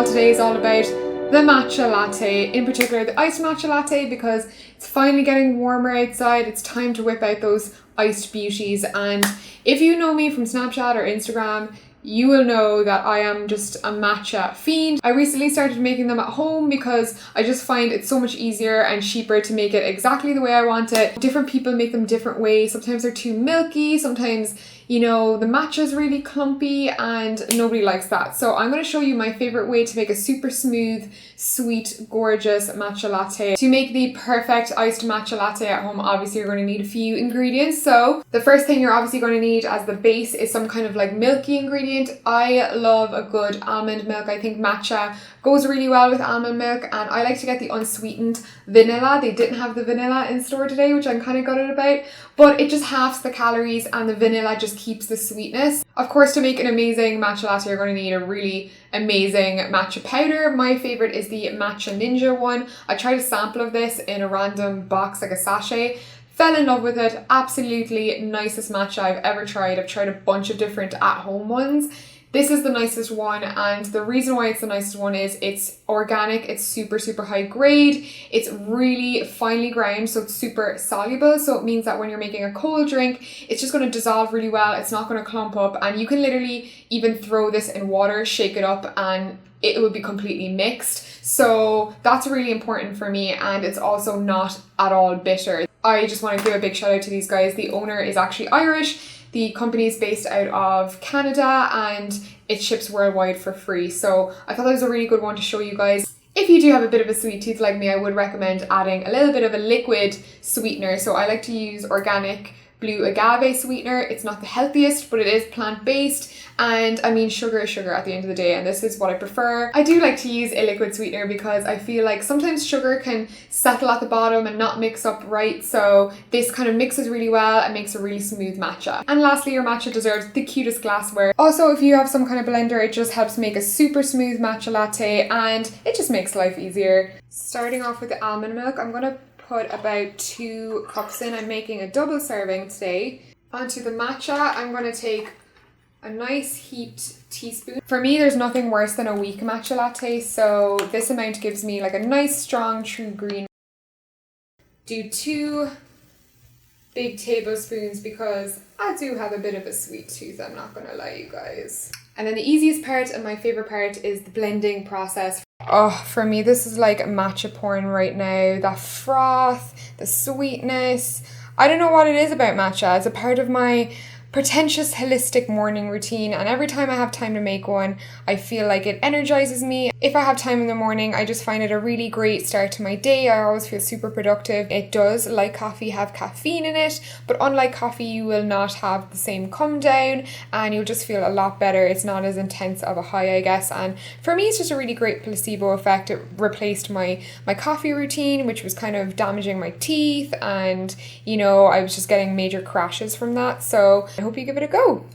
haul today is all about the matcha latte, in particular the iced matcha latte, because it's finally getting warmer outside. It's time to whip out those iced beauties. And if you know me from Snapchat or Instagram, you will know that I am just a matcha fiend. I recently started making them at home because I just find it's so much easier and cheaper to make it exactly the way I want it. Different people make them different ways. Sometimes they're too milky, sometimes, you know, the matcha is really clumpy and nobody likes that. So I'm going to show you my favorite way to make a super smooth, sweet, gorgeous matcha latte. To make the perfect iced matcha latte at home, obviously you're going to need a few ingredients. So the first thing you're obviously going to need as the base is some kind of like milky ingredient. I love a good almond milk. I think matcha goes really well with almond milk, and I like to get the unsweetened vanilla. They didn't have the vanilla in store today, which I'm kind of gutted about, but it just halves the calories and the vanilla just keeps the sweetness. Of course, to make an amazing matcha latte, you're going to need a really amazing matcha powder. My favorite is the Matcha Ninja one. I tried a sample of this in a random box, like a sachet. Fell in love with it. Absolutely nicest matcha I've ever tried. I've tried a bunch of different at-home ones. This is the nicest one, and the reason why it's the nicest one is it's organic, it's super, super high grade, it's really finely ground, so it's super soluble, so it means that when you're making a cold drink, it's just going to dissolve really well, it's not going to clump up, and you can literally even throw this in water, shake it up, and it will be completely mixed. So that's really important for me, and it's also not at all bitter. I just want to give a big shout out to these guys. The owner is actually Irish. The company is based out of Canada and it ships worldwide for free. So I thought that was a really good one to show you guys. If you do have a bit of a sweet tooth like me, I would recommend adding a little bit of a liquid sweetener. So I like to use organic blue agave sweetener. It's not the healthiest, but it is plant-based, and I mean, sugar is sugar at the end of the day, and this is what I prefer. I do like to use a liquid sweetener because I feel like sometimes sugar can settle at the bottom and not mix up right, so this kind of mixes really well and makes a really smooth matcha. And lastly, your matcha deserves the cutest glassware. Also, if you have some kind of blender, it just helps make a super smooth matcha latte and it just makes life easier. Starting off with the almond milk, I'm gonna put about 2 cups in. I'm making a double serving today. Onto the matcha, I'm going to take a nice heaped teaspoon. For me, there's nothing worse than a weak matcha latte, so this amount gives me like a nice strong true green. Do 2 big tablespoons because I do have a bit of a sweet tooth, I'm not going to lie, you guys. And then the easiest part and my favorite part is the blending process. Oh, for me, this is like matcha porn right now. That froth, the sweetness. I don't know what it is about matcha. It's a part of my pretentious holistic morning routine, and every time I have time to make one, I feel like it energizes me. If I have time in the morning, I just find it a really great start to my day. I always feel super productive. It does, like coffee, have caffeine in it, but unlike coffee, you will not have the same come down and you'll just feel a lot better. It's not as intense of a high, I guess, and for me, it's just a really great placebo effect. It replaced my coffee routine, which was kind of damaging my teeth, and you know, I was just getting major crashes from that, so I hope you give it a go.